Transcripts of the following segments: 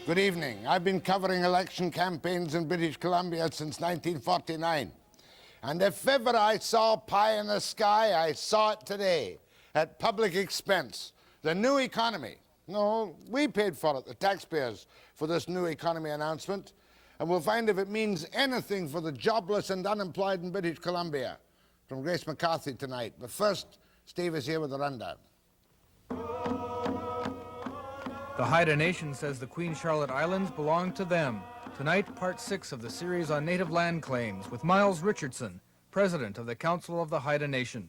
Good evening. I've been covering election campaigns in British Columbia since 1949. And if ever I saw pie in the sky, I saw it today at public expense. The new economy. No, we paid for it, the taxpayers, for this new economy announcement. And we'll find if it means anything for the jobless and unemployed in British Columbia. From Grace McCarthy tonight. But first, Steve is here with the rundown. The Haida Nation says the Queen Charlotte Islands belong to them. Tonight, part 6 of the series on native land claims with Miles Richardson, president of the Council of the Haida Nation.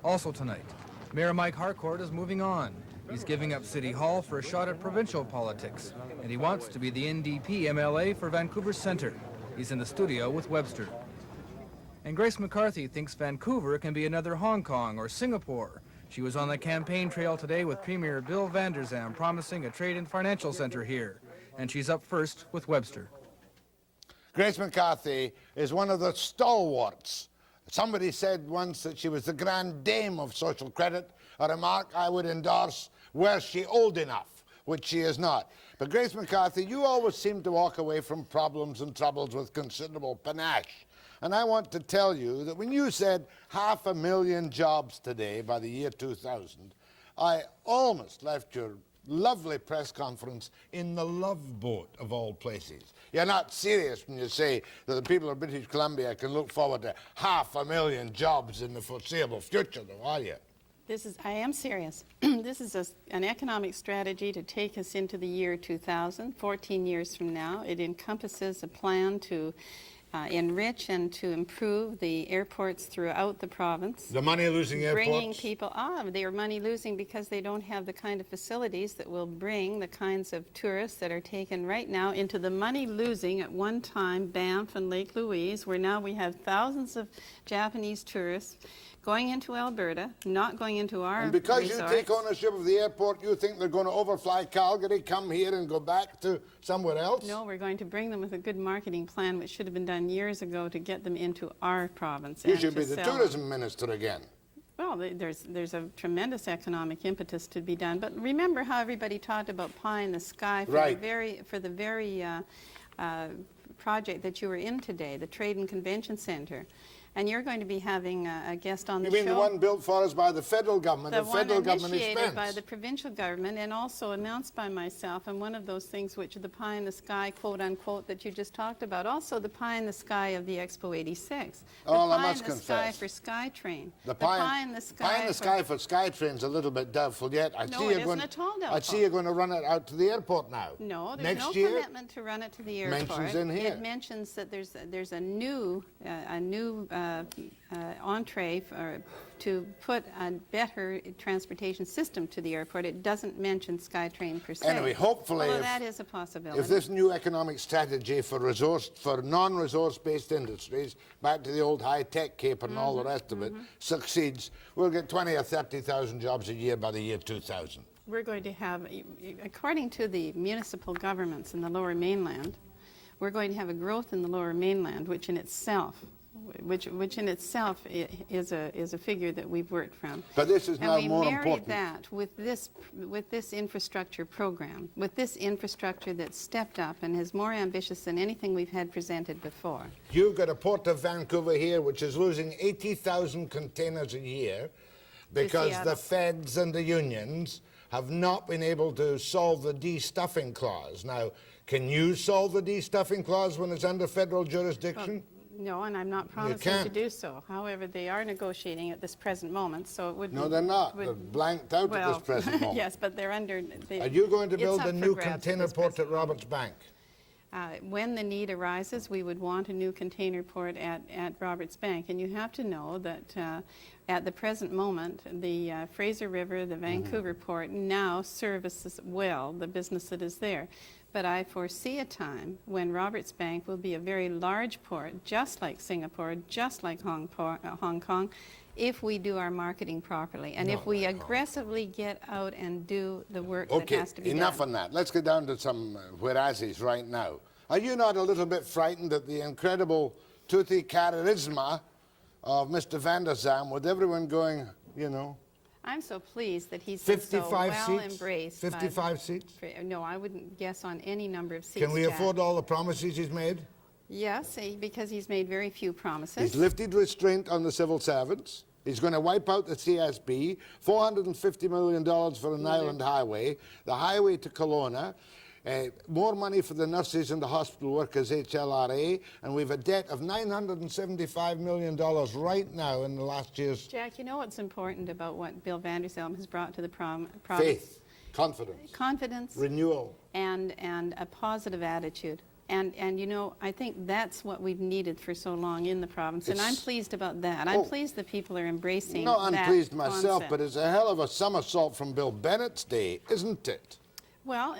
Also tonight, Mayor Mike Harcourt is moving on. He's giving up City Hall for a shot at provincial politics, and he wants to be the NDP MLA for Vancouver Centre. He's in the studio with Webster. And Grace McCarthy thinks Vancouver can be another Hong Kong or Singapore. She was on the campaign trail today with Premier Vander Zalm promising a trade and financial center here. And she's up first with Webster. Grace McCarthy is one of the stalwarts. Somebody said once that she was the grand dame of social credit, a remark I would endorse were she old enough, which she is not. But Grace McCarthy, you always seem to walk away from problems and troubles with considerable panache. And I want to tell you that when you said 500,000 jobs today by the year 2000, I almost left your lovely press conference in the Love Boat of all places. You're not serious when you say that the people of British Columbia can look forward to 500,000 jobs in the foreseeable future, though, are you? I am serious. This is an economic strategy to take us into the year 2000, 14 years from now. It encompasses a plan to enrich and to improve the airports throughout the province. The money-losing airports? Bringing people, they are money-losing because they don't have the kind of facilities that will bring the kinds of tourists that are taken right now into the money-losing at one time Banff and Lake Louise, where now we have thousands of Japanese tourists going into Alberta, not going into our And because resorts. you take ownership of the airport, you think they're going to overfly Calgary, come here and go back to somewhere else? No, we're going to bring them with a good marketing plan, which should have been done years ago to get them into our province. You and should to be the sell tourism minister again. Well, there's a tremendous economic impetus to be done. But remember how everybody talked about pie in the sky for Right. the very project that you were in today, the Trade and Convention Center. And you're going to be having a guest on the show. You mean the one built for us by the federal government, the federal government initiated expense? by the provincial government and also announced by myself, and one of those things which the pie in the sky, quote unquote, that you just talked about, also the pie in the sky of the Expo 86. Oh, the I pie must in the confess. sky for SkyTrain. The pie in the sky pie in the sky for SkyTrain's a little bit doubtful yet. No, it isn't at all doubtful. I see you're going to run it out to the airport now. No, there's Next no year, commitment to run it to the airport. mentions in here. It mentions that there's a new entree to put a better transportation system to the airport. It doesn't mention SkyTrain per se. Anyway, hopefully, although that is a possibility. if this new economic strategy for non-resource-based industries, back to the old high-tech caper and all the rest of it, succeeds, we'll get 20 or 30,000 jobs a year by the year 2000. We're going to have, according to the municipal governments in the Lower Mainland, we're going to have a growth in the Lower Mainland, which in itself is a figure that we've worked from. But this is now more important. And we married that with this infrastructure program, with this infrastructure that's stepped up and is more ambitious than anything we've had presented before. You've got a port of Vancouver here which is losing 80,000 containers a year because the feds and the unions have not been able to solve the de-stuffing clause. Now, can you solve the de-stuffing clause when it's under federal jurisdiction? No, and I'm not promising to do so. However, they are negotiating at this present moment, so it would. No, they're not. They're blanked out at this present moment. Yes, but they're under. Are you going to build a new container port at Roberts Bank? When the need arises, we would want a new container port at Roberts Bank. And you have to know that at the present moment, the Fraser River, the Vancouver port now services well the business that is there. But I foresee a time when Roberts Bank will be a very large port, just like Singapore, just like Hong Kong, if we do our marketing properly and if we aggressively get out and do the work that has to be done. Okay, enough on that. Let's get down to some whereases right now. Are you not a little bit frightened at the incredible toothy charisma of Mr. Vander Zalm with everyone going, you know, I'm so pleased that he's been so 55 well seats? embraced. by 55 seats? No, I wouldn't guess on any number of seats. Can we Jack. afford all the promises he's made? Yes, because he's made very few promises. He's lifted restraint on the civil servants. He's going to wipe out the CSB, $450 million for an island highway, the highway to Kelowna, more money for the nurses and the hospital workers, HLRA, and we've a debt of $975 million right now in the last year's... Jack, you know what's important about what Bill Vander Zalm has brought to the province? Faith, confidence, Confidence, renewal. and a positive attitude. And you know, I think that's what we've needed for so long in the province, and I'm pleased about that. I'm pleased that people are embracing No, I'm that pleased myself, concept. but it's a hell of a somersault from Bill Bennett's day, isn't it? Well,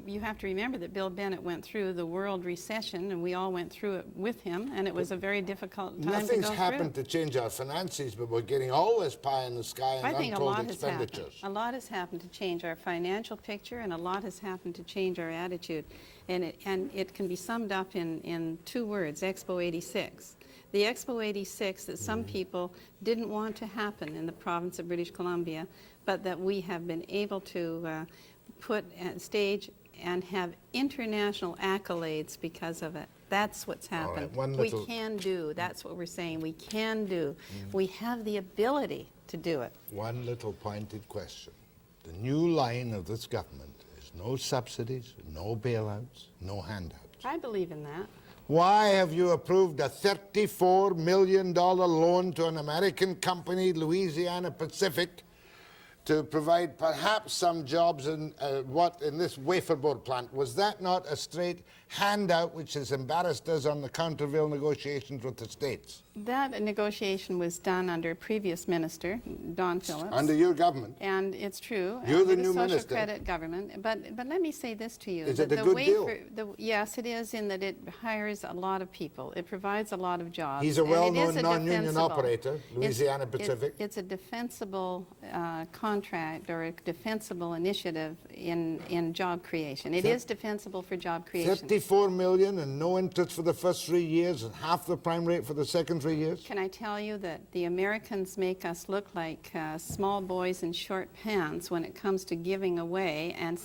you have to remember that Bill Bennett went through the world recession, and we all went through it with him, and it was a very difficult time to go Nothing's through. happened to change our finances, but we're getting all this pie in the sky and I think a untold lot has happened. expenditures. A lot has happened to change our financial picture, and a lot has happened to change our attitude. And it can be summed up in two words, Expo 86. The Expo 86 that some people didn't want to happen in the province of British Columbia, but that we have been able to put on stage and have international accolades because of it. That's what's happened. We can do. That's what we're saying. We can do. We have the ability to do it. One little pointed question. The new line of this government is no subsidies, no bailouts, no handouts. I believe in that. Why have you approved a $34 million loan to an American company, Louisiana Pacific, to provide perhaps some jobs in in this wafer board plant? Was that not a straight handout which has embarrassed us on the countervail negotiations with the states? That negotiation was done under a previous minister, Don Phillips. Under your government. And it's true. You're the under new social minister. credit government. But let me say this to you. Is that it a the good deal? Yes, it is, in that it hires a lot of people. It provides a lot of jobs. He's a and it is well-known a non-union defensible- operator, Louisiana Pacific. It's a defensible contract or a defensible initiative in job creation. It is defensible for job creation. $34 million and no interest for the first 3 years and half the prime rate for the second 3 years? Can I tell you that the Americans make us look like small boys in short pants when it comes to giving away and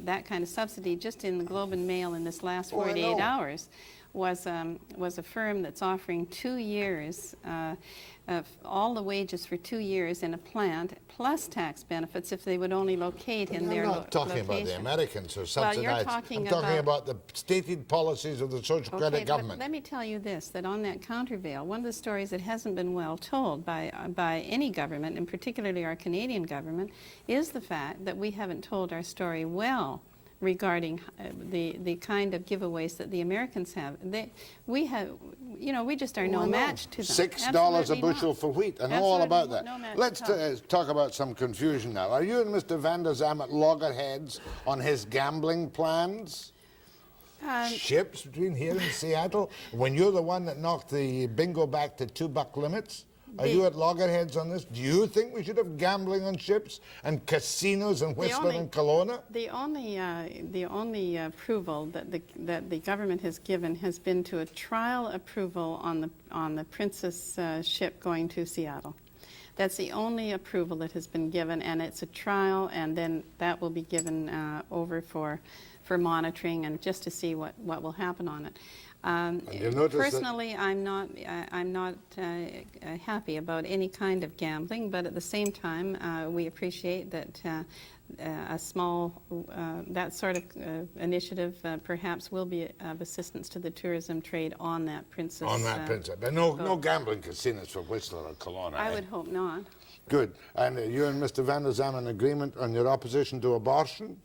that kind of subsidy? Just in the Globe and Mail in this last 48 hours was a firm that's offering 2 years of all the wages for 2 years in a plant, plus tax benefits if they would only locate in their location. I'm not talking about the Americans who subsidize. Well, you're talking I'm talking about the stated policies of the social credit government. Let me tell you this, that on that countervail, one of the stories that hasn't been well told by any government, and particularly our Canadian government, is the fact that we haven't told our story well regarding the kind of giveaways that the Americans have. We just are no match to them. $6 a bushel for wheat. I know all about that. No match Let's at all. talk about some confusion now. Are you and Mr. Vander Zalm at loggerheads on his gambling plans? Ships between here and Seattle? When you're the one that knocked the bingo back to $2 limits? Are you at loggerheads on this? Do you think we should have gambling on ships and casinos in Whistler and Kelowna? The only approval that the government has given has been to a trial approval on the Princess ship going to Seattle. That's the only approval that has been given, and it's a trial, and then that will be given over for monitoring and just to see what will happen on it. Personally, I'm not happy about any kind of gambling, but at the same time, we appreciate that a small, that sort of initiative perhaps will be of assistance to the tourism trade on that Princess. On that Princess. But no gambling casinos for Whistler or Kelowna. I would hope not. Good. And you and Mr. Vander Zalm in agreement on your opposition to abortion?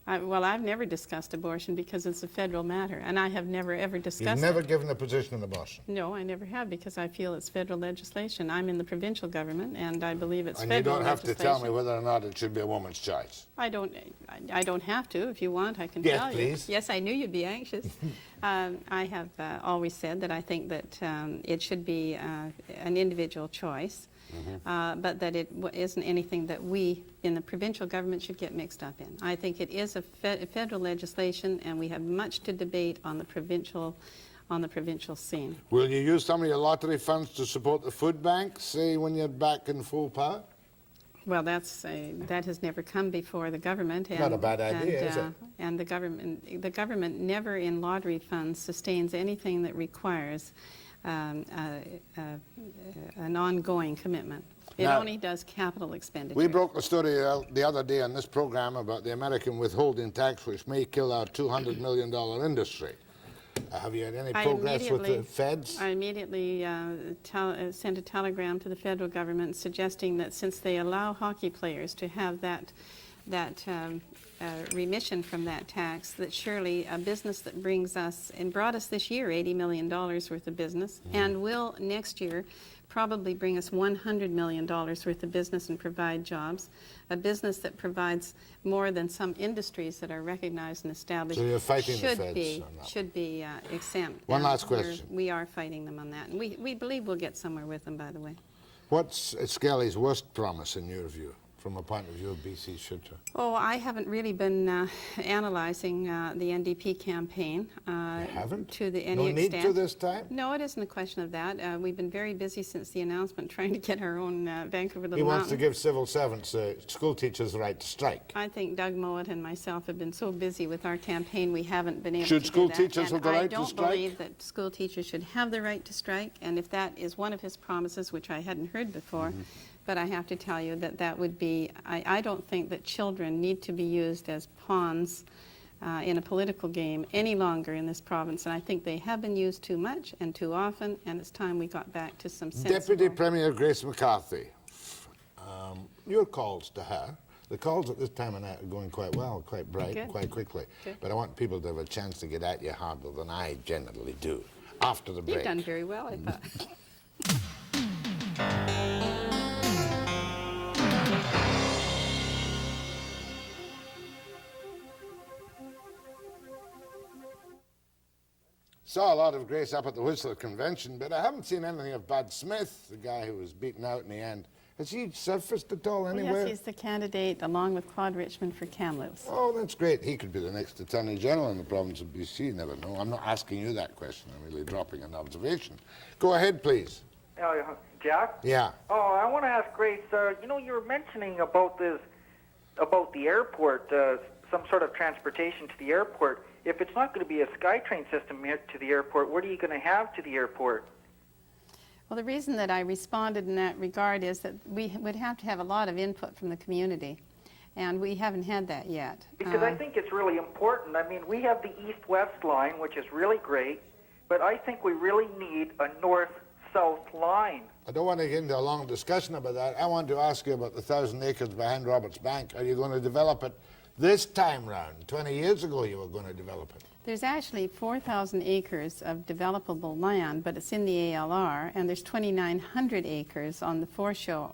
Well, I've never discussed abortion because it's a federal matter, and I have never ever discussed it. You've never given a position on abortion? No, I never have, because I feel it's federal legislation. I'm in the provincial government, and I believe it's and federal you don't have legislation. to tell me whether or not it should be a woman's choice. I don't have to. If you want, I can Yes, tell you. please. Yes, I knew you'd be anxious. I have always said that I think that it should be an individual choice. But that it isn't anything that we in the provincial government should get mixed up in. I think it is a federal legislation, and we have much to debate on the provincial scene. Will you use some of your lottery funds to support the food bank, say when you're back in full power? Well, that has never come before the government. And, Not a bad idea, is it? And the government never in lottery funds sustains anything that requires an ongoing commitment. It Now, only does capital expenditure. We broke the story the other day on this program about the American withholding tax, which may kill our $200 million industry. Have you had any progress with the feds? I immediately sent a telegram to the federal government suggesting that since they allow hockey players to have that remission from that tax, that surely a business that brings us, and brought us this year $80 million worth of business, and will next year probably bring us $100 million worth of business and provide jobs, a business that provides more than some industries that are recognized and established. So you're fighting the feds on that. Should be exempt. One last question. We are fighting them on that, and we believe we'll get somewhere with them, by the way. What's Skelly's worst promise in your view, from a point of view of BC's future? Oh, I haven't really been analyzing the NDP campaign. You haven't? To any no extent. need to this time? No, it isn't a question of that. We've been very busy since the announcement trying to get our own Vancouver Little He wants to Mountain. give civil servants, school teachers, the right to strike. I think Doug Mowat and myself have been so busy with our campaign we haven't been able Should to school do that. teachers And have the right to I don't strike? believe that school teachers should have the right to strike, and if that is one of his promises, which I hadn't heard before, but I have to tell you that that would be, I don't think that children need to be used as pawns in a political game any longer in this province, and I think they have been used too much and too often, and it's time we got back to some sensible... Deputy Premier Grace McCarthy, your calls to her, the calls at this time of night are going quite well, quite bright, Good. quite quickly. Good. But I want people to have a chance to get at you harder than I generally do. After the break. You've done very well, I thought. Saw a lot of Grace up at the Whistler Convention, but I haven't seen anything of Bud Smith, the guy who was beaten out in the end. Has he surfaced at all anywhere? Yes, he's the candidate, along with Claude Richmond, for Kamloops. Oh, that's great. He could be the next Attorney General in the province of BC. You never know. I'm not asking you that question. I'm really dropping an observation. Go ahead, please. Jack? Yeah. Oh, I want to ask Grace, you know, you were mentioning about the airport, some sort of transportation to the airport. If it's not going to be a SkyTrain system here to the airport, what are you going to have to the airport? Well, the reason that I responded in that regard is that we would have to have a lot of input from the community, and we haven't had that yet. Because I think it's really important. I mean, we have the east-west line, which is really great, but I think we really need a north-south line. I don't want to get into a long discussion about that. I want to ask you about the 1,000 acres behind Roberts Bank. Are you going to develop it this time round? 20 years ago you were going to develop it. There's actually 4,000 acres of developable land, but it's in the ALR, and there's 2,900 acres on the foreshore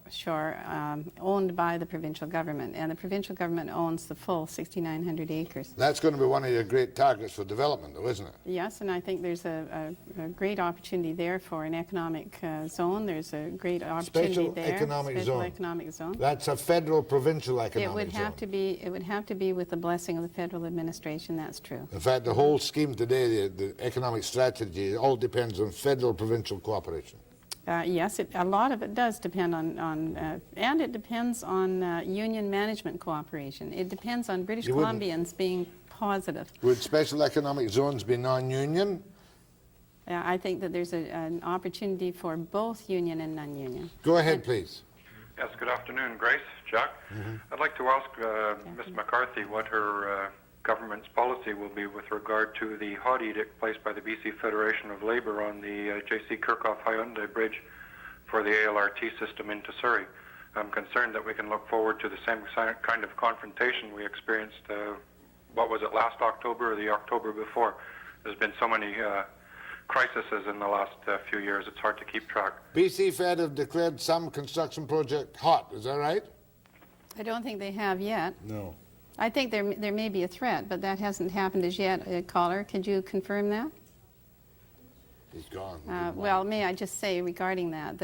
owned by the provincial government, and the provincial government owns the full 6,900 acres. That's going to be one of your great targets for development, though, isn't it? Yes, and I think there's a great opportunity there for an economic zone. There's a great opportunity Special there. economic Special zone. economic zone. That's a federal, provincial economic It would zone. have to be with the blessing of the federal administration. That's true. In fact, the whole scheme today, the economic strategy, it all depends on federal, provincial cooperation. Yes, a lot of it does depend on and it depends on union management cooperation. It depends on British You wouldn't- Columbians being positive. Would special economic zones be non-union? I think that there's an opportunity for both union and non-union. Go ahead, please. Yes, good afternoon, Grace, Jack. I'd like to ask Ms. McCarthy what her government's policy will be with regard to the hot edict placed by the BC Federation of Labour on the J.C. Kerkhof Hyundai Bridge for the ALRT system into Surrey. I'm concerned that we can look forward to the same kind of confrontation we experienced, what was it, last October or the October before? There's been so many crises in the last few years, it's hard to keep track. BC Fed have declared some construction project hot, is that right? I don't think they have yet. No. I think there may be a threat, but that hasn't happened as yet. Caller, could you confirm that? He's gone. Well, may I just say regarding that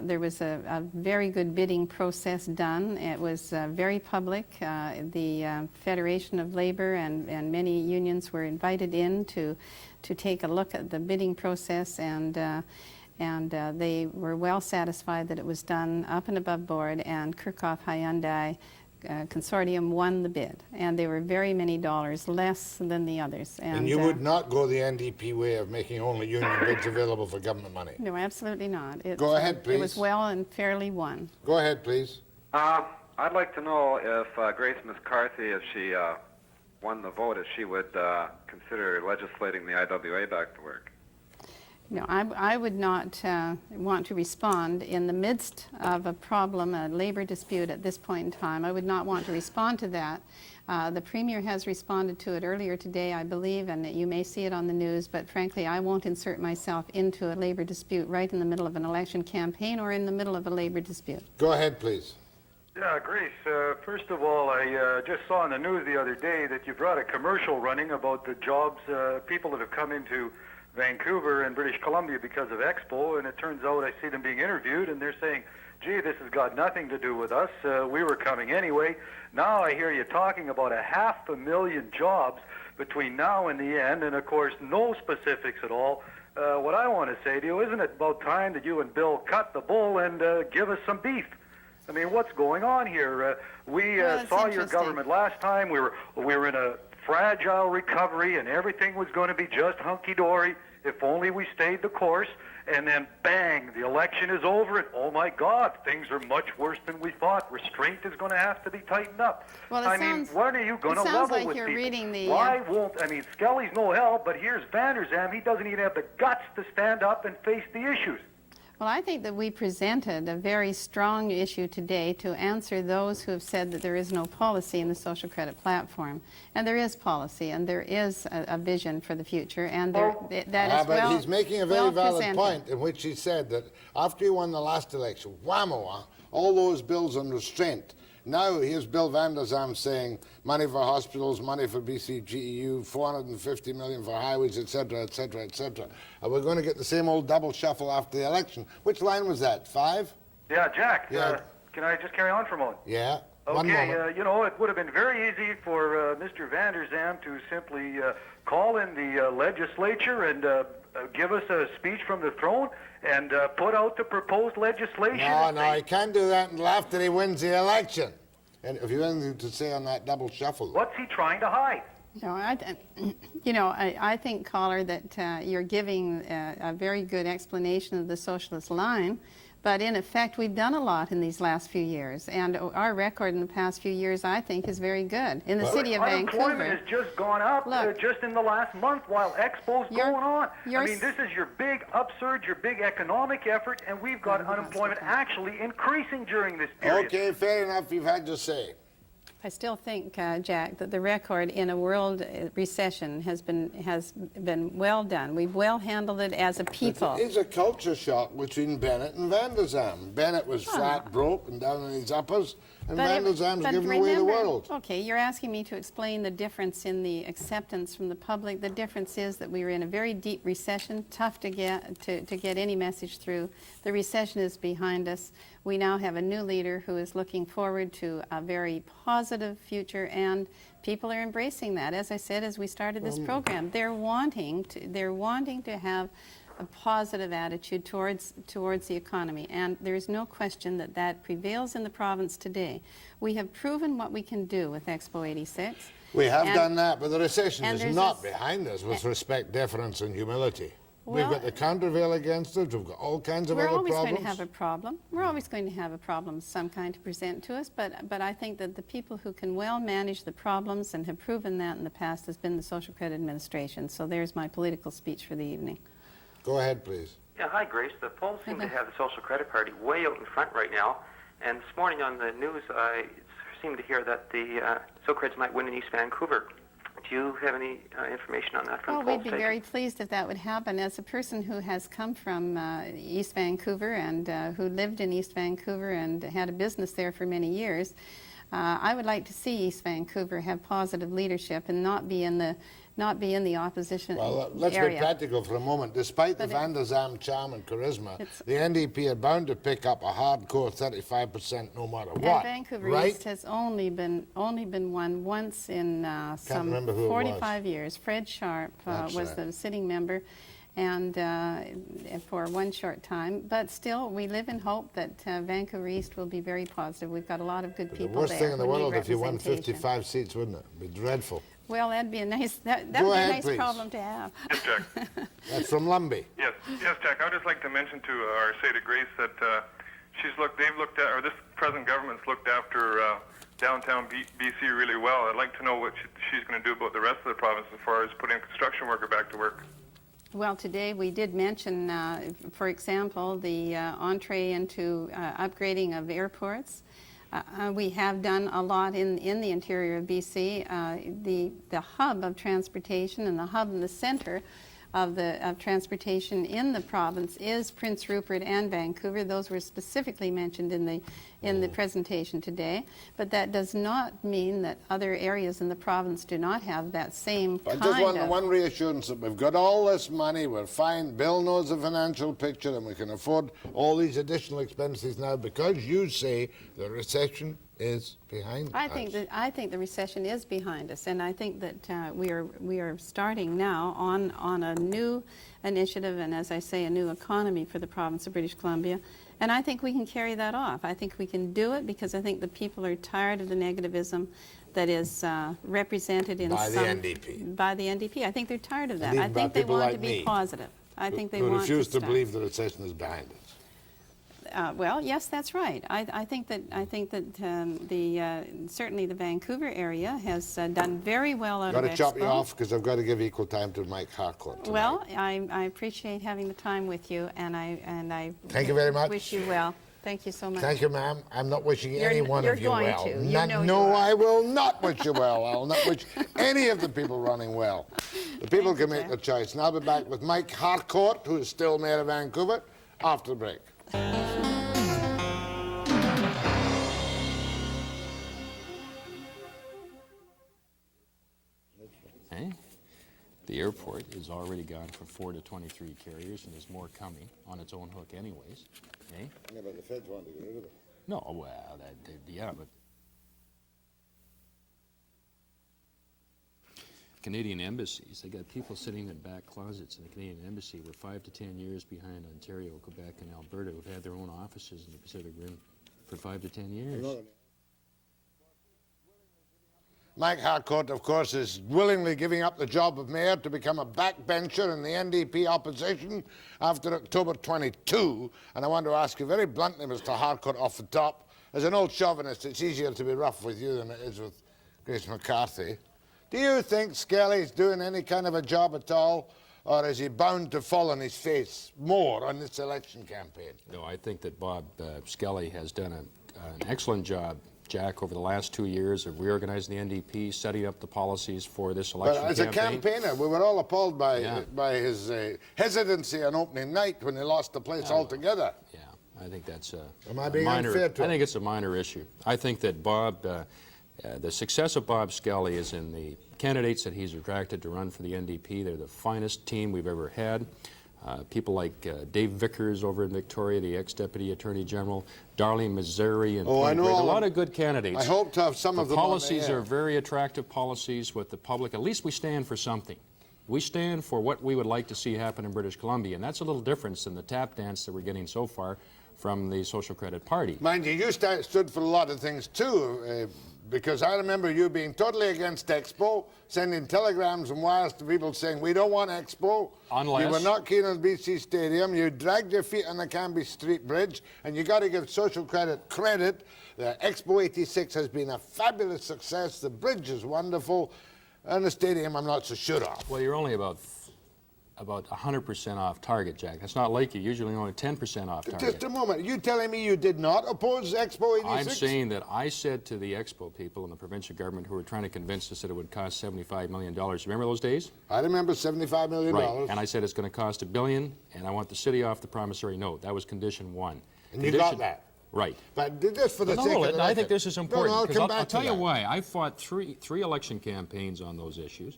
there was a very good bidding process done. It was very public. The Federation of Labour and many unions were invited in to take a look at the bidding process, and And they were well satisfied that it was done up and above board, and Kerkhof Hyundai consortium won the bid, and they were very many dollars less than the others. And you would not go the NDP way of making only union bids available for government money? No, absolutely not. Go ahead, please. It was well and fairly won. Go ahead, please. I'd like to know if Grace McCarthy, if she won the vote, if she would consider legislating the IWA back to work. No, I would not want to respond in the midst of a problem, a labor dispute at this point in time. I would not want to respond to that. The Premier has responded to it earlier today, I believe, and you may see it on the news, but frankly, I won't insert myself into a labor dispute right in the middle of an election campaign or in the middle of a labor dispute. Go ahead, please. Yeah, Grace, first of all, I just saw on the news the other day that you brought a commercial running about the jobs, people that have come into Vancouver and British Columbia because of Expo, and it turns out I see them being interviewed, and they're saying, gee, this has got nothing to do with us. We were coming anyway. Now I hear you talking about 500,000 jobs between now and the end, and of course, no specifics at all. What I want to say to you, isn't it about time that you and Bill cut the bull and give us some beef? I mean, what's going on here? We saw your government last time. We were in a fragile recovery, and everything was going to be just hunky-dory if only we stayed the course. And then, bang, the election is over, and oh my God, things are much worse than we thought. Restraint is going to have to be tightened up. Well, I mean, when are you going to level like with you're people? Reading the, Why won't, I mean, Skelly's no help, but here's Vander Zalm. He doesn't even have the guts to stand up and face the issues. Well, I think that we presented a very strong issue today to answer those who have said that there is no policy in the social credit platform. And there is policy, and there is a vision for the future, and that is But he's making a very valid presented. point in which he said that after he won the last election, whammo, all those bills on restraint. Now here's Bill Vander Zalm saying money for hospitals, money for BCGEU, 450 million for highways, etc., etc., etc. Are we going to get the same old double shuffle after the election? Which line was that? 5? Yeah, Jack, Yeah. can I just carry on for a moment? Yeah. One Okay, moment. you know, it would have been very easy for Mr. Vander Zalm to simply call in the legislature and give us a speech from the throne and put out the proposed legislation. No, he can't do that until after he wins the election. And if you have anything to say on that double shuffle. What's he trying to hide? No, I think, caller, that you're giving a very good explanation of the socialist line, but in effect, we've done a lot in these last few years, and our record in the past few years, I think, is very good. In the city of Vancouver, unemployment has just gone up just in the last month while Expo's going on. I mean, this is your big upsurge, your big economic effort, and we've got unemployment actually increasing during this period. Okay, fair enough. You've had your say. I still think, Jack, that the record in a world recession has been well done. We've well handled it as a people. It's a culture shock between Bennett and Vander Zalm. Bennett was flat broke and down in his uppers, and Vander Zalm's giving away the world. Okay, you're asking me to explain the difference in the acceptance from the public. The difference is that we were in a very deep recession, tough to get any message through. The recession is behind us. We now have a new leader who is looking forward to a very positive future, and people are embracing that. As I said, as we started this program, they're wanting to have a positive attitude towards the economy, and there's no question that that prevails in the province today. We have proven what we can do with Expo 86. We have done that, but the recession is not this- behind us with respect, deference, and humility. Well, we've got the countervail against us. We've got all kinds of other problems. We're always going to have a problem. We're always going to have a problem of some kind to present to us, but I think that the people who can well manage the problems and have proven that in the past has been the Social Credit Administration. So there's my political speech for the evening. Go ahead, please. Yeah, hi, Grace. The polls seem to have the Social Credit Party way out in front right now. And this morning on the news, I seem to hear that the Socreds might win in East Vancouver. Do you have any information on that from the polls? We'd be very pleased if that would happen. As a person who has come from East Vancouver and who lived in East Vancouver and had a business there for many years, I would like to see East Vancouver have positive leadership and not be in the opposition Well, let's area. be practical for a moment. Despite the Vander Zalm charm and charisma, the NDP are bound to pick up a hardcore 35% no matter what. And Vancouver right? East has only been won once in some remember who it 45 years. Fred Sharp was the sitting member, and for one short time. But still, we live in hope that Vancouver East will be very positive. We've got a lot of good people there. The worst thing in the who need world if you won representation. 55 seats, wouldn't it? It'd be dreadful. Well, that'd be a nice, that would be Go a ahead, nice please. problem to have. Yes, Jack. That's from Lumbee. Yes, Jack. I would just like to mention to our say to Grace that they've looked at, or this present government's looked after downtown BC really well. I'd like to know what she's going to do about the rest of the province as far as putting a construction worker back to work. Well, today we did mention, for example, the entree into upgrading of airports. We have done a lot in the interior of BC. The hub of transportation and the hub in the center of transportation in the province is Prince Rupert and Vancouver. Those were specifically mentioned in the presentation today. But that does not mean that other areas in the province do not have that same I kind just want of... one reassurance that we've got all this money, we're fine, Bill knows the financial picture, and we can afford all these additional expenses now because you say the recession is behind us. I think the recession is behind us, and I think that we are starting now on a new initiative, and as I say, a new economy for the province of British Columbia. And I think we can carry that off. I think we can do it because I think the people are tired of the negativism that is represented in By the NDP. By the NDP. I think they're tired of that. And I even by think they people want like to be me, positive. I think they who want refuse to stop. believe the recession is behind us. Well, yes, that's right. I think that certainly the Vancouver area has done very well out Got of to chop you Expo. off because I've got to give equal time to Mike Harcourt tonight. Well, I appreciate having the time with you, and I Thank you very much. wish you well. Thank you so much. Thank you, ma'am. I'm not wishing any one you're of you going well. to. You know you No, are. I will not wish you well. I'll not wish any of the people running well. The people Thank can you, make Jack. their choice. And I'll be back with Mike Harcourt, who is still mayor of Vancouver, after the break. The airport is already gone from 4 to 23 carriers, and there's more coming on its own hook anyways. Eh? Yeah, but the feds want to get rid of it. No, well, yeah, but Canadian embassies, they got people sitting in back closets in the Canadian embassy. We're 5 to 10 years behind Ontario, Quebec, and Alberta, who've had their own offices in the Pacific Rim for 5 to 10 years. Mike Harcourt, of course, is willingly giving up the job of mayor to become a backbencher in the NDP opposition after October 22. And I want to ask you very bluntly, Mr. Harcourt, off the top, as an old chauvinist, it's easier to be rough with you than it is with Grace McCarthy. Do you think Skelly's doing any kind of a job at all, or is he bound to fall on his face more on this election campaign? No, I think that Bob Skelly has done an excellent job, Jack, over the last 2 years of reorganizing the NDP, setting up the policies for this election But as campaign. a campaigner, we were all appalled by, Yeah. by his hesitancy on opening night when he lost the place altogether. Yeah, I think that's Am I a being minor. unfair to I him? think it's a minor issue. I think that Bob, the success of Bob Skelly is in the candidates that he's attracted to run for the NDP. They're the finest team we've ever had. People like Dave Vickers over in Victoria, the ex-deputy attorney general, Darlene Missouri, and Oh, I know a all lot of- of good candidates. I hope to have some The of them on the policies air. are very attractive policies with the public. At least we stand for something. We stand for what we would like to see happen in British Columbia, and that's a little different than the tap dance that we're getting so far from the Social Credit Party. Mind you, stood for a lot of things too, because I remember you being totally against Expo, sending telegrams and wires to people saying, we don't want Expo. Unless- You were not keen on BC Stadium. You dragged your feet on the Cambie Street Bridge, and you got to give Social Credit credit. The Expo 86 has been a fabulous success. The bridge is wonderful, and the stadium I'm not so sure of. Well, you're only about 100% off target, Jack. That's not like you. Usually only 10% off target. Just a moment. You telling me you did not oppose Expo 86? I'm saying that I said to the Expo people in the provincial government who were trying to convince us that it would cost $75 million. Remember those days? I remember $75 million. Right. And I said it's going to cost $1 billion, and I want the city off the promissory note. That was condition one. And you got that? Right. But did this for the sake of the I record. think this is important. No, I'll 'cause come I'll back tell to you that. why. I fought three election campaigns on those issues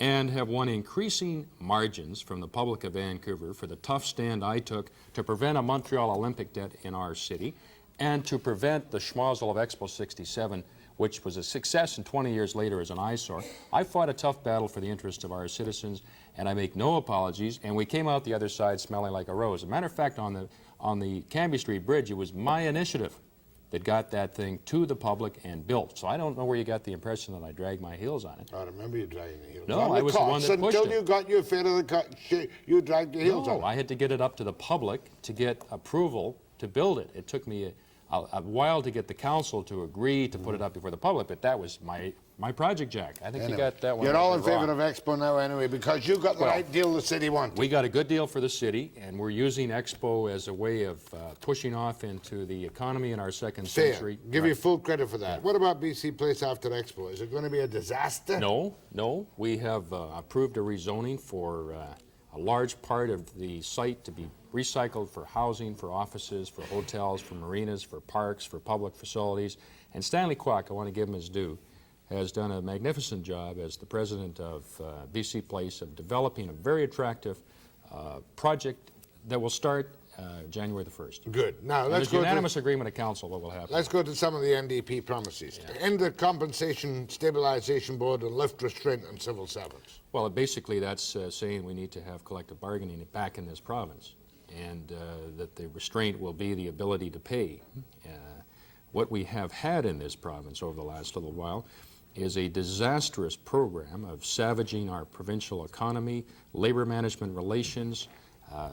and have won increasing margins from the public of Vancouver for the tough stand I took to prevent a Montreal Olympic debt in our city and to prevent the schmozzle of Expo 67, which was a success and 20 years later is an eyesore. I fought a tough battle for the interest of our citizens, and I make no apologies, and we came out the other side smelling like a rose. As a matter of fact, on the Cambie Street Bridge, it was my initiative that got that thing to the public and built. So I don't know where you got the impression that I dragged my heels on it. I remember you dragging the heels. No, I was the one that pushed it. Until you got your fair of the you dragged your heels on it. No, I had to get it up to the public to get approval to build it. It took me a while to get the council to agree to put it up before the public, but that was my project, Jack. I think Anyway, you got that one. You're all in wrong. favor of Expo now anyway, because you got the right deal the city wanted. We got a good deal for the city, and we're using Expo as a way of pushing off into the economy in our second Fair. century. Give you full credit for that. What about BC Place after Expo? Is it going to be a disaster? No. We have approved a rezoning for a large part of the site to be recycled for housing, for offices, for hotels, for marinas, for parks, for public facilities. And Stanley Kwok, I want to give him his due, has done a magnificent job as the president of BC Place of developing a very attractive project that will start January the 1st. Good. Now, And let's there's go unanimous agreement of council what will happen. Let's go to some of the NDP promises. End the Compensation Stabilization Board and lift restraint on civil servants. Well, basically that's saying we need to have collective bargaining back in this province, and that the restraint will be the ability to pay. What we have had in this province over the last little while is a disastrous program of savaging our provincial economy, labor management relations,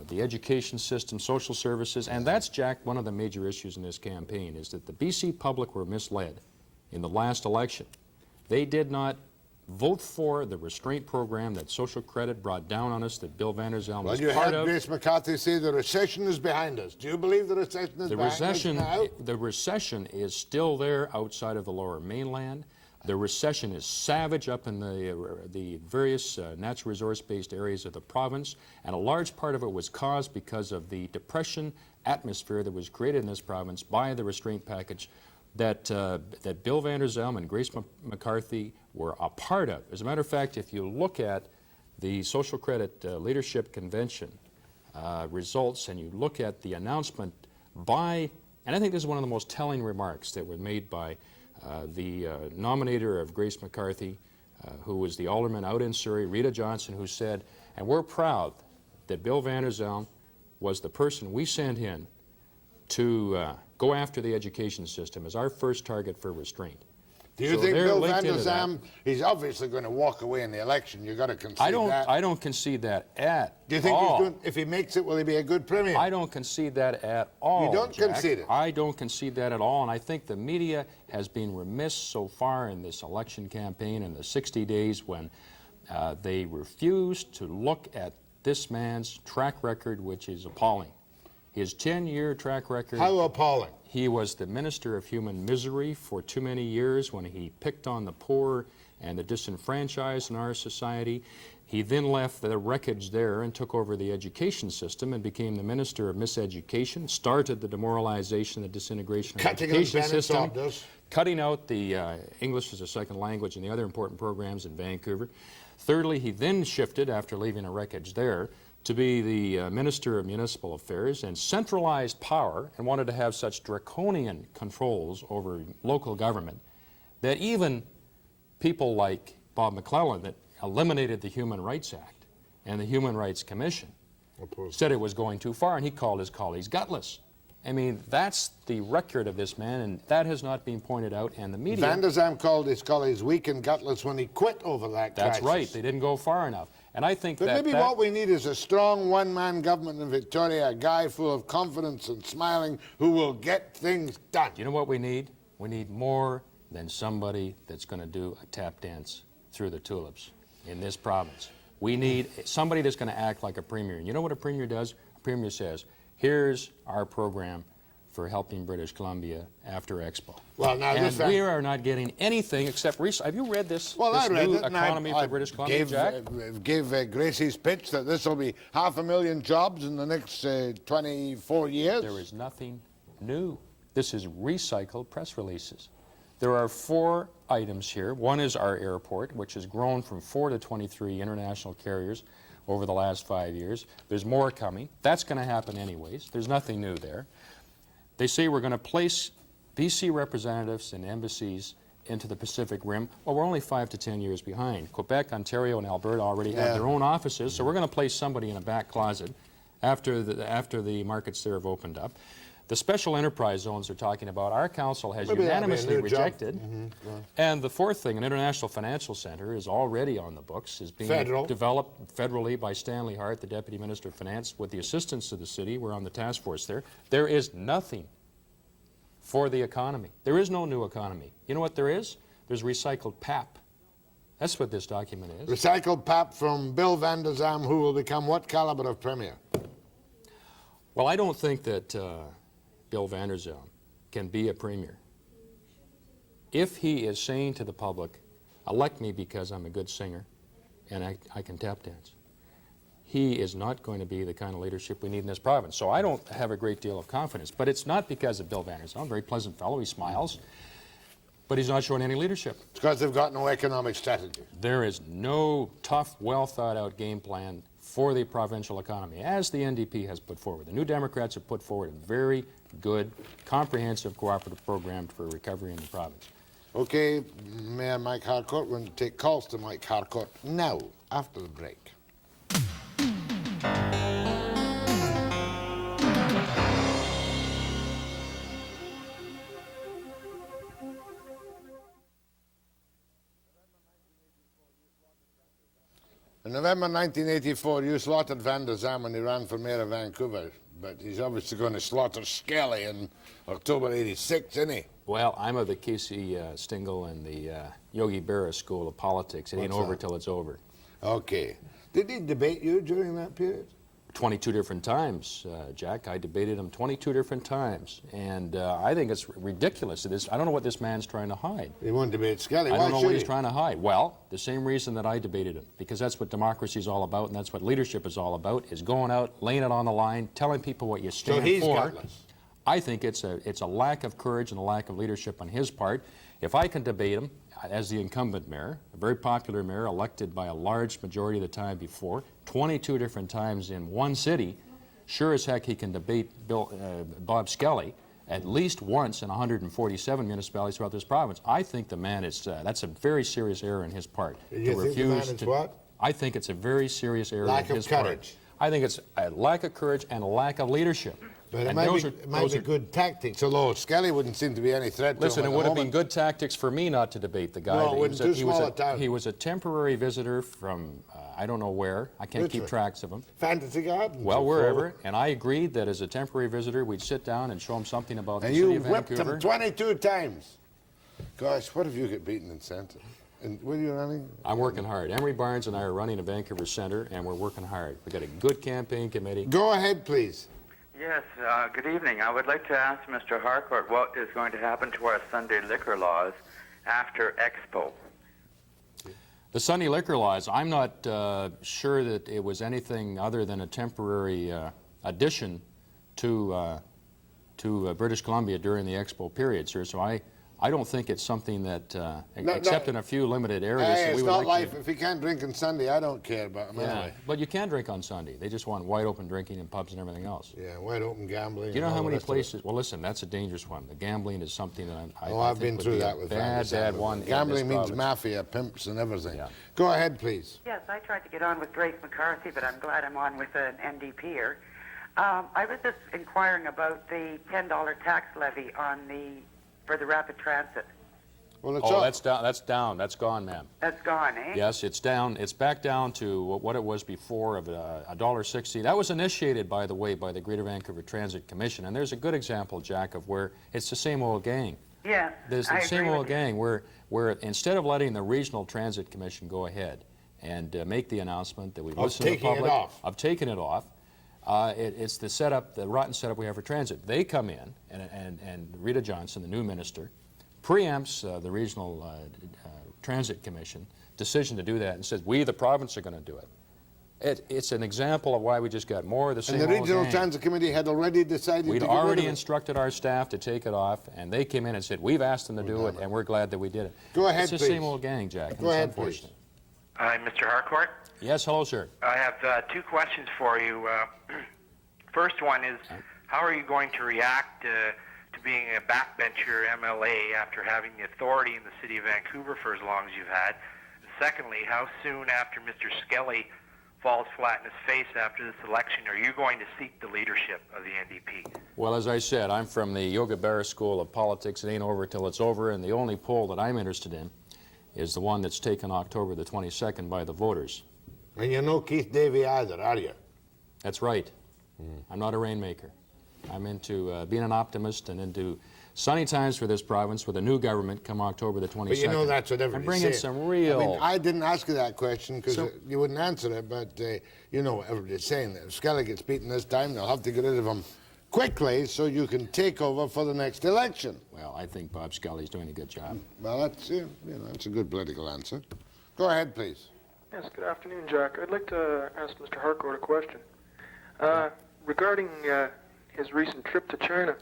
the education system, social services, and that's, Jack, one of the major issues in this campaign, is that the BC public were misled in the last election. They did not vote for the restraint program that social credit brought down on us, that Bill Vander Zalm was Well, you part heard of. Grace McCarthy say the recession is behind us. Do you believe the recession is behind us now? The recession is still there outside of the Lower Mainland. The recession is savage up in the various natural resource-based areas of the province, and a large part of it was caused because of the depression atmosphere that was created in this province by the restraint package that Bill Vander Zalm and Grace McCarthy were a part of. As a matter of fact, if you look at the Social Credit Leadership Convention results and you look at the announcement by, and I think this is one of the most telling remarks that were made by the nominator of Grace McCarthy, who was the alderman out in Surrey, Rita Johnson, who said, and we're proud that Bill Vander Zalm was the person we sent in to go after the education system as our first target for restraint. Do you think Bill Vander Zalm, he's obviously going to walk away in the election? You've got to concede that. I don't concede that at all. Do you think he's doing, if he makes it, will he be a good premier? I don't concede that at all, You don't Jack. concede it? I don't concede that at all, and I think the media has been remiss so far in this election campaign in the 60 days when they refused to look at this man's track record, which is appalling. His 10-year track record. How appalling? He was the Minister of Human Misery for too many years when he picked on the poor and the disenfranchised in our society. He then left the wreckage there and took over the education system and became the Minister of Miseducation, started the demoralization, the disintegration of the education system, cutting out the English as a second language and the other important programs in Vancouver. Thirdly, he then shifted, after leaving a wreckage there, to be the Minister of Municipal Affairs and centralized power, and wanted to have such draconian controls over local government that even people like Bob McClellan, that eliminated the Human Rights Act and the Human Rights Commission, said it was going too far, and he called his colleagues gutless. I mean, that's the record of this man, and that has not been pointed out, and the media... Vander Zalm called his colleagues weak and gutless when he quit over that crisis. That's right. They didn't go far enough. And I think but maybe what we need is a strong one-man government in Victoria, a guy full of confidence and smiling who will get things done. You know what we need? We need more than somebody that's going to do a tap dance through the tulips in this province. We need somebody that's going to act like a premier. And you know what a premier does? A premier says, here's our program for helping British Columbia after Expo. Well, now and we are not getting anything except have you read this? Well, this I read new it, economy for British Columbia, Jack? Gave Gracie's pitch that this will be 500,000 jobs in the next 24 years. There is nothing new. This is recycled press releases. There are 4 items here. One is our airport, which has grown from 4 to 23 international carriers over the last 5 years. There's more coming. That's going to happen anyways. There's nothing new there. They say we're going to place BC representatives in embassies into the Pacific Rim, well, we're only 5 to 10 years behind. Quebec, Ontario, and Alberta already have their own offices, so we're going to place somebody in a back closet after the markets there have opened up. The special enterprise zones they're talking about, our council has unanimously rejected. And the fourth thing, an international financial center, is already on the books, is being developed federally by Stanley Hart, the Deputy Minister of Finance, with the assistance of the city. We're on the task force there. There is nothing for the economy. There is no new economy. You know what there is? There's recycled pap. That's what this document is. Recycled pap from Bill Vander Zalm, who will become what caliber of Premier? Well, I don't think that Bill Vander Zalm can be a Premier. If he is saying to the public, elect me because I'm a good singer and I can tap dance, he is not going to be the kind of leadership we need in this province. So I don't have a great deal of confidence. But it's not because of Bill Vander Zalm, a very pleasant fellow, he smiles, but he's not showing any leadership. It's because they've got no economic strategy. There is no tough, well thought out game plan for the provincial economy, as the NDP has put forward. The New Democrats have put forward a very good, comprehensive cooperative program for recovery in the province. Okay, Mayor Mike Harcourt, we're going to take calls to Mike Harcourt now, after the break. In November 1984, you slaughtered Vander Zalm when he ran for mayor of Vancouver, but he's obviously going to slaughter Skelly in October '86, isn't he? Well, I'm of the Casey Stengel and the Yogi Berra school of politics. It ain't over till it's over. Okay. Did he debate you during that period? 22 different times, Jack. I debated him 22 different times. And I think it's ridiculous. I don't know what this man's trying to hide. He won't debate Skelly. I don't know what he's trying to hide. Well, the same reason that I debated him, because that's what democracy is all about, and that's what leadership is all about, is going out, laying it on the line, telling people what you stand for. So he's gutless. I think it's a lack of courage and a lack of leadership on his part. If I can debate him as the incumbent mayor, a very popular mayor elected by a large majority of the time before, 22 different times in one city, sure as heck he can debate Bob Skelly at least once in 147 municipalities throughout this province. I think the man is, that's a very serious error in his part. You think the man is what? I think it's a very serious error in his part. Lack of courage. I think it's a lack of courage and a lack of leadership. But it might be good tactics, although Skelly wouldn't seem to be any threat to him. Listen, it would have been good tactics for me not to debate the guy. No, it wouldn't. Too small a town. He was a temporary visitor from I don't know where. I can't keep tracks of him. Fantasy Gardens. Well, wherever. And I agreed that as a temporary visitor, we'd sit down and show him something about the city of Vancouver. And you whipped him 22 times. Gosh, what if you get beaten in centre? And were you running? I'm working hard. Emery Barnes and I are running a Vancouver Centre, and we're working hard. We've got a good campaign committee. Go ahead, please. Yes, good evening. I would like to ask Mr. Harcourt what is going to happen to our Sunday liquor laws after Expo. The Sunday liquor laws, I'm not sure that it was anything other than a temporary addition to British Columbia during the Expo period, sir. So I don't think it's something that, except in a few limited areas, Hey, that we it's would not like life. to... If he can't drink on Sunday, I don't care about him anyway. But you can drink on Sunday. They just want wide open drinking in pubs and everything else. Yeah, wide open gambling. Do you know how many places? Well, listen, that's a dangerous one. The gambling is something that I've been through that with bad one. Gambling means mafia, pimps, and everything. Yeah. Go ahead, please. Yes, I tried to get on with Grace McCarthy, but I'm glad I'm on with an NDPer. I was just inquiring about the $10 tax levy for the rapid transit. Well, that's down. That's down. That's gone, ma'am. That's gone, eh? Yes, it's down. It's back down to what it was before of $1.60. That was initiated, by the way, by the Greater Vancouver Transit Commission. And there's a good example, Jack, of where it's the same old gang. Yes, There's the same old gang where instead of letting the Regional Transit Commission go ahead and make the announcement that we've listened to the public of taking it off, it's the setup, the rotten setup we have for transit. They come in, and Rita Johnson, the new minister, preempts the Regional Transit Commission decision to do that and says, we, the province, are going to do it. It's an example of why we just got more of the same old gang. And the Regional gang. Transit Committee had already decided We'd to get rid of already it. instructed our staff to take it off, and they came in and said, we've asked them to do it, and we're glad that we did it. Go ahead, It's the please. same old gang, Jack. Go ahead, please. Hi, Mr. Harcourt. Yes, hello, sir. I have two questions for you. First one is, how are you going to react to being a backbencher MLA after having the authority in the city of Vancouver for as long as you've had? Secondly, how soon after Mr. Skelly falls flat in his face after this election are you going to seek the leadership of the NDP? Well, as I said, I'm from the Yoga Berra School of Politics. It ain't over till it's over, and the only poll that I'm interested in is the one that's taken October the 22nd by the voters. And you're no Keith Davey either, are you? That's right. I'm not a rainmaker. I'm into being an optimist and into sunny times for this province with a new government come October the 22nd. But you know that's what everybody's I'm bringing saying. some real... I mean, I didn't ask you that question because you wouldn't answer it, but you know what everybody's saying. If Skelly gets beaten this time, they'll have to get rid of him quickly so you can take over for the next election. Well, I think Bob Skelly's doing a good job. Well, that's, you know, that's a good political answer. Go ahead, please. Yes, good afternoon, Jack. I'd like to ask Mr. Harcourt a question. Regarding his recent trip to China,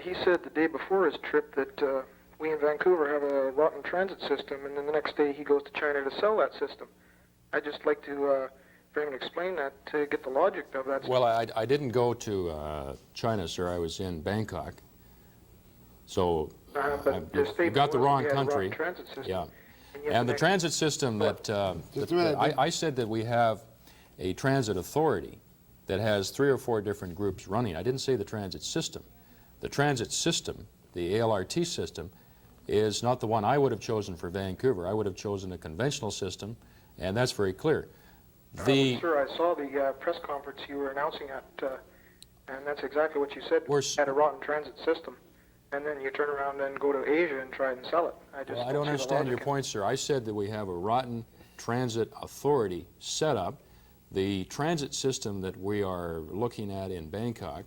he said the day before his trip that we in Vancouver have a rotten transit system, and then the next day he goes to China to sell that system. I'd just like to for him to explain that to get the logic of that. Well, I didn't go to China, sir. I was in Bangkok. So you got the wrong country. Yeah. And the transit system that, I said that we have a transit authority that has 3 or 4 different groups running. I didn't say the transit system. The transit system, the ALRT system, is not the one I would have chosen for Vancouver. I would have chosen a conventional system, and that's very clear. Sir, I saw the press conference you were announcing at, and that's exactly what you said. Had a rotten transit system, and then you turn around and go to Asia and try and sell it. I don't understand your point, sir. I said that we have a rotten transit authority set up. The transit system that we are looking at in Bangkok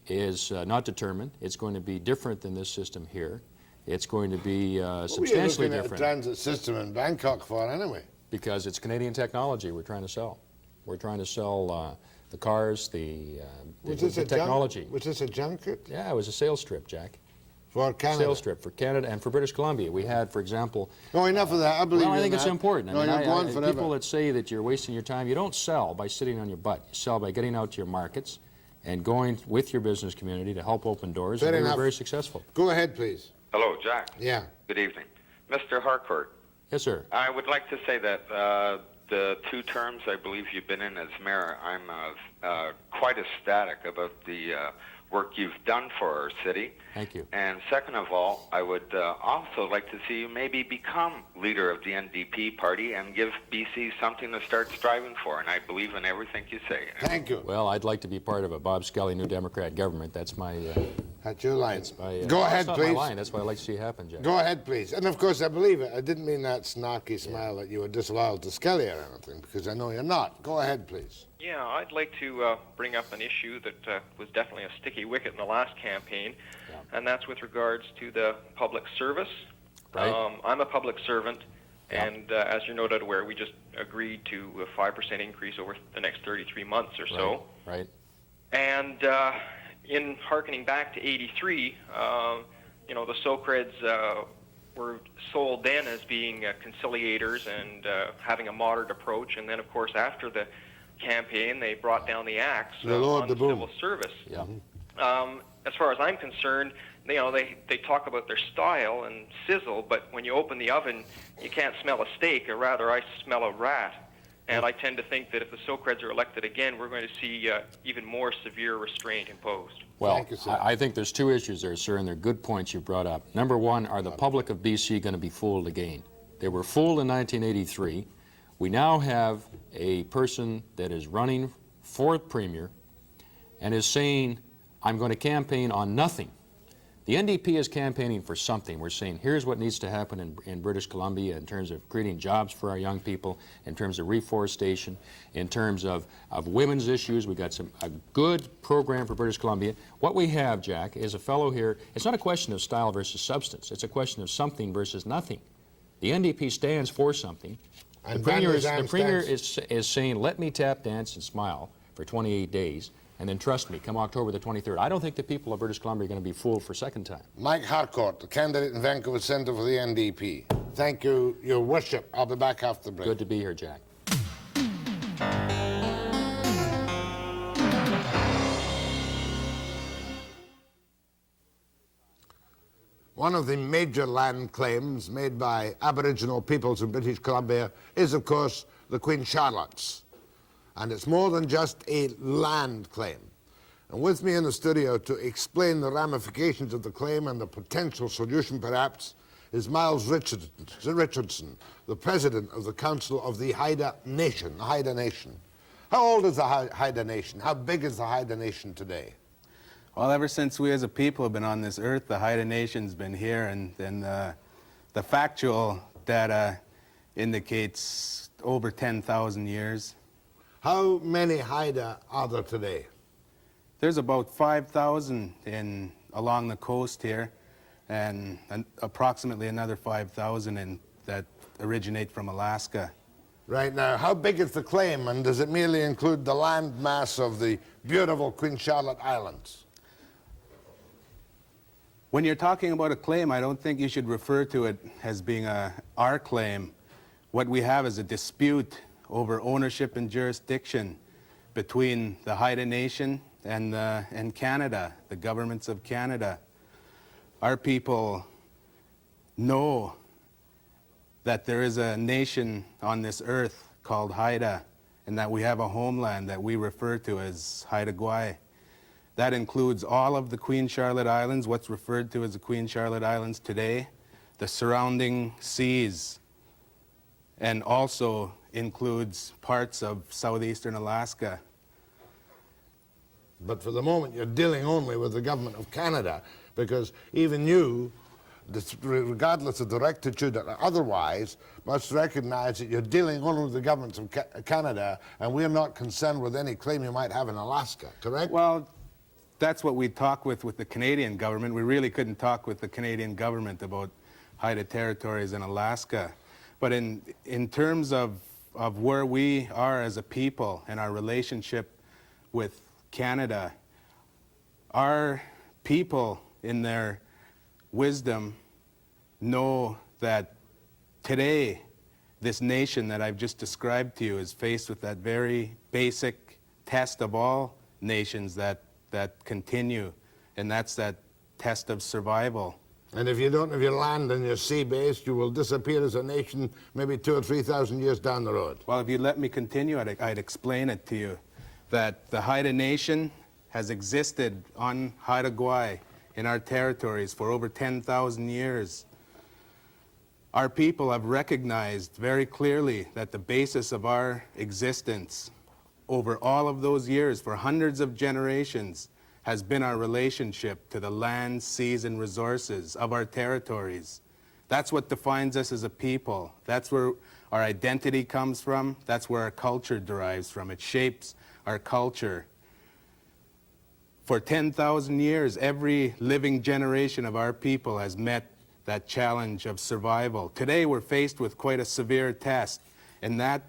is not determined. It's going to be different than this system here. It's going to be substantially different. What are you looking at the transit system in Bangkok for anyway? Because it's Canadian technology we're trying to sell. We're trying to sell the cars, the technology. Was this a junket? Yeah, it was a sales trip, Jack. For Canada? Sales trip for Canada and for British Columbia. We had, for example... No, enough of that. I believe I think it's important. No, you're going forever. People that say that you're wasting your time, you don't sell by sitting on your butt. You sell by getting out to your markets and going with your business community to help open doors. And we were very successful. Go ahead, please. Hello, Jack. Yeah. Good evening. Mr. Harcourt. Yes, sir. I would like to say that the 2 terms I believe you've been in as mayor, I'm quite ecstatic about the work you've done for our city. Thank you. And second of all, I would also like to see you maybe become leader of the NDP party and give BC something to start striving for. And I believe in everything you say. Thank you. Well, I'd like to be part of a Bob Skelly New Democrat government. That's my... That's your line. My, Go ahead, that's please. Not my line. That's what I'd like to see happen, Jack. Go ahead, please. And of course, I believe it. I didn't mean that snarky smile that you were disloyal to Skelly or anything, because I know you're not. Go ahead, please. Yeah, I'd like to bring up an issue that was definitely a sticky wicket in the last campaign, and that's with regards to the public service. Right. I'm a public servant, and as you're no doubt aware, we just agreed to a 5% increase over the next 33 months or so. Right. And in hearkening back to 83, you know, the Socreds were sold then as being conciliators and having a moderate approach, and then, of course, after the campaign, they brought down the axe on civil service. Yeah. As far as I'm concerned, you know, they talk about their style and sizzle, but when you open the oven, you can't smell a steak, or rather, I smell a rat. And I tend to think that if the Socreds are elected again, we're going to see even more severe restraint imposed. Well, I think there's 2 issues there, sir, and they're good points you brought up. Number one, are the public of BC going to be fooled again? They were fooled in 1983. We now have a person that is running for Premier and is saying, I'm going to campaign on nothing. The NDP is campaigning for something. We're saying, here's what needs to happen in British Columbia in terms of creating jobs for our young people, in terms of reforestation, in terms of women's issues. We've got a good program for British Columbia. What we have, Jack, is a fellow here. It's not a question of style versus substance. It's a question of something versus nothing. The NDP stands for something. The Premier is saying, let me tap dance and smile for 28 days. And then trust me, come October the 23rd, I don't think the people of British Columbia are going to be fooled for a second time. Mike Harcourt, the candidate in Vancouver Centre for the NDP. Thank you, Your Worship. I'll be back after the break. Good to be here, Jack. One of the major land claims made by Aboriginal peoples in British Columbia is, of course, the Queen Charlotte's. And it's more than just a land claim. And with me in the studio to explain the ramifications of the claim and the potential solution, perhaps, is Miles Richardson, the president of the Council of the Haida Nation, the Haida Nation. How old is the Haida Nation? How big is the Haida Nation today? Well, ever since we as a people have been on this earth, the Haida Nation's been here, and the factual data indicates over 10,000 years. How many Haida are there today? There's about 5,000 along the coast here, and approximately another 5,000 that originate from Alaska. Right. Now, how big is the claim, and does it merely include the land mass of the beautiful Queen Charlotte Islands? When you're talking about a claim, I don't think you should refer to it as being our claim. What we have is a dispute over ownership and jurisdiction between the Haida Nation and Canada, the governments of Canada. Our people know that there is a nation on this earth called Haida, and that we have a homeland that we refer to as Haida Gwaii. That includes all of the Queen Charlotte Islands, what's referred to as the Queen Charlotte Islands today, the surrounding seas, and also includes parts of southeastern Alaska. But for the moment, you're dealing only with the government of Canada, because even you, regardless of the rectitude or otherwise, must recognize that you're dealing only with the governments of Canada, and we're not concerned with any claim you might have in Alaska, correct? Well, that's what we talk with the Canadian government. We really couldn't talk with the Canadian government about Haida territories in Alaska. But in terms of where we are as a people and our relationship with Canada, our people in their wisdom know that today this nation that I've just described to you is faced with that very basic test of all nations that continue, and that's that test of survival. And if you don't have your land and your sea base, you will disappear as a nation maybe 2,000 or 3,000 years down the road. Well, if you let me continue, I'd explain it to you, that the Haida Nation has existed on Haida Gwaii in our territories for over 10,000 years. Our people have recognized very clearly that the basis of our existence over all of those years, for hundreds of generations, has been our relationship to the land, seas, and resources of our territories. That's what defines us as a people. That's where our identity comes from. That's where our culture derives from. It shapes our culture. For 10,000 years, every living generation of our people has met that challenge of survival. Today, we're faced with quite a severe test, and that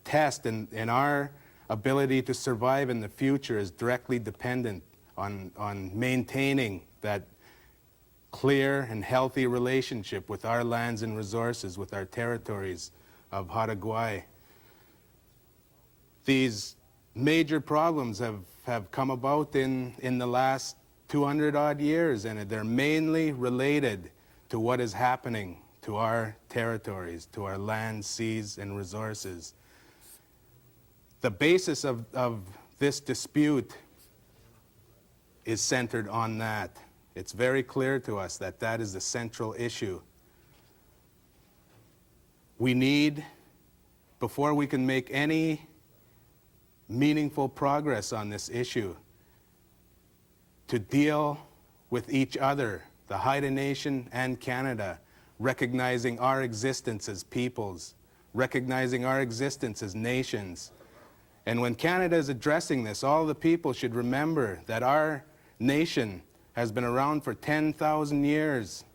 test and our ability to survive in the future is directly dependent on maintaining that clear and healthy relationship with our lands and resources, with our territories of Haida Gwaii. These major problems have come about in the last 200 odd years, and they're mainly related to what is happening to our territories, to our land, seas, and resources. The basis of this dispute is centered on that. It's very clear to us that that is the central issue. We need, before we can make any meaningful progress on this issue, to deal with each other, the Haida Nation and Canada, recognizing our existence as peoples, recognizing our existence as nations. And when Canada is addressing this, all the people should remember that our nation has been around for 10,000 years.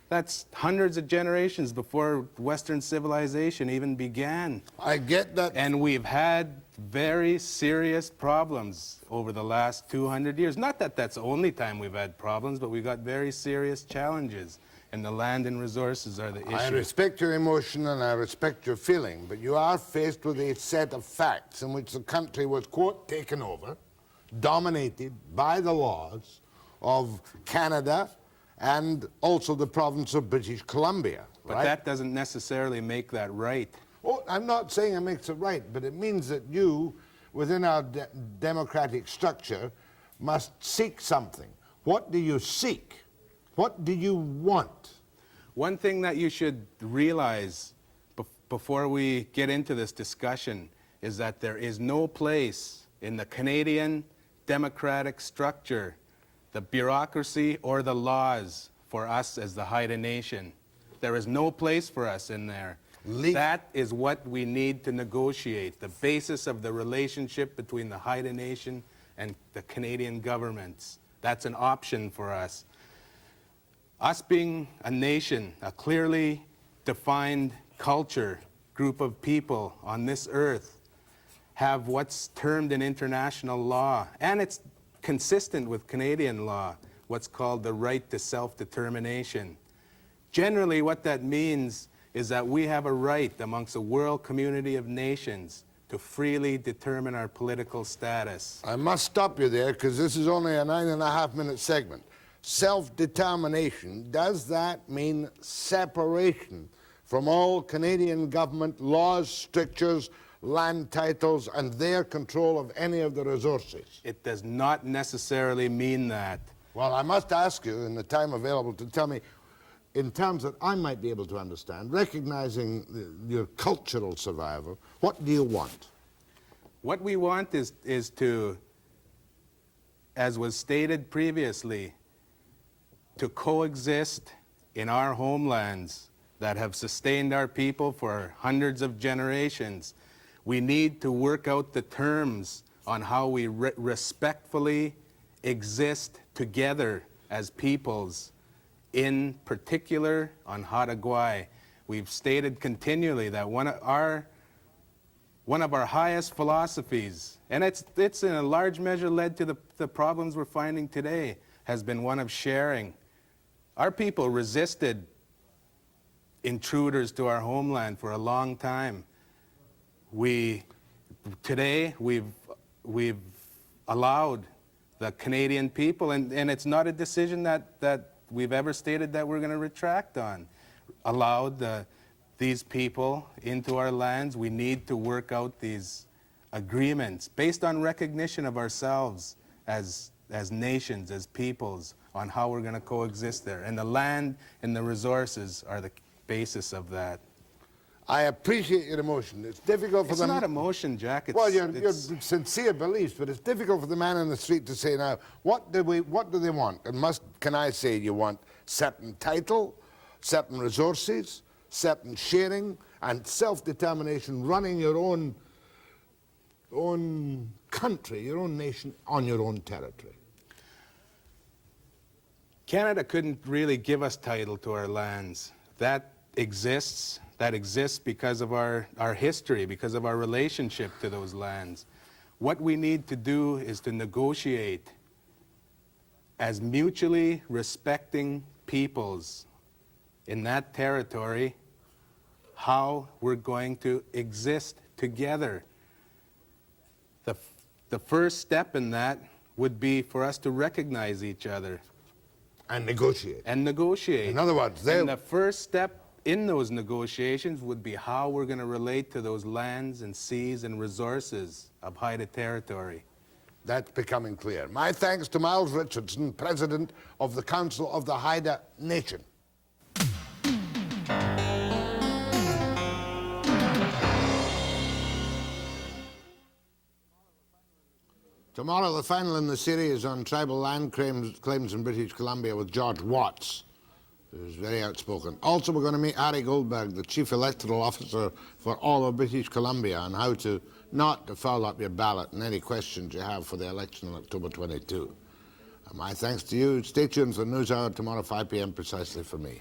That's hundreds of generations before Western civilization even began. I get that. And we've had very serious problems over the last 200 years. Not that that's the only time we've had problems, but we've got very serious challenges. And the land and resources are the issue. I respect your emotion and I respect your feeling, but you are faced with a set of facts in which the country was, quote, taken over, dominated by the laws of Canada and also the province of British Columbia. But right? that doesn't necessarily make that right. Oh, I'm not saying it makes it right, but it means that you, within our democratic structure, must seek something. What do you seek? What do you want? One thing that you should realize before we get into this discussion is that there is no place in the Canadian democratic structure, the bureaucracy or the laws for us as the Haida Nation. There is no place for us in there. That is what we need to negotiate, the basis of the relationship between the Haida Nation and the Canadian governments. That's an option for us. Us being a nation, a clearly defined culture, group of people on this earth, have what's termed in international law, and it's consistent with Canadian law, what's called the right to self-determination. Generally, what that means is that we have a right amongst a world community of nations to freely determine our political status. I must stop you there because this is only a 9.5-minute segment. Self-determination, does that mean separation from all Canadian government laws, strictures, land titles, and their control of any of the resources? It does not necessarily mean that. Well, I must ask you, in the time available, to tell me, in terms that I might be able to understand, recognizing your cultural survival, what do you want? What we want is to, as was stated previously, to coexist in our homelands that have sustained our people for hundreds of generations. We need to work out the terms on how we respectfully exist together as peoples, in particular on Haida Gwaii. We've stated continually that one of our highest philosophies, and it's in a large measure led to the problems we're finding today, has been one of sharing. Our people resisted intruders to our homeland for a long time. Today we've allowed the Canadian people, and it's not a decision that we've ever stated that we're going to retract on, allowed these people into our lands. We need to work out these agreements based on recognition of ourselves as nations, as peoples, on how we're going to coexist there. And the land and the resources are the basis of that. I appreciate your emotion. It's difficult for them. It's not emotion, Jack. Well, your sincere beliefs, but it's difficult for the man in the street to say now, what do they want? And can I say you want certain title, certain resources, certain sharing, and self-determination, running your own country, your own nation, on your own territory? Canada couldn't really give us title to our lands. That exists because of our history, because of our relationship to those lands. What we need to do is to negotiate as mutually respecting peoples in that territory how we're going to exist together. The first step in that would be for us to recognize each other. And negotiate. And negotiate. In other words, and the first step in those negotiations would be how we're going to relate to those lands and seas and resources of Haida territory. That's becoming clear. My thanks to Miles Richardson, President of the Council of the Haida Nation. Tomorrow, the final in the series on tribal land claims in British Columbia with George Watts, who's very outspoken. Also, we're going to meet Harry Goldberg, the Chief Electoral Officer for all of British Columbia, on how not to foul up your ballot and any questions you have for the election on October 22. My thanks to you. Stay tuned for NewsHour tomorrow, 5 p.m. precisely for me.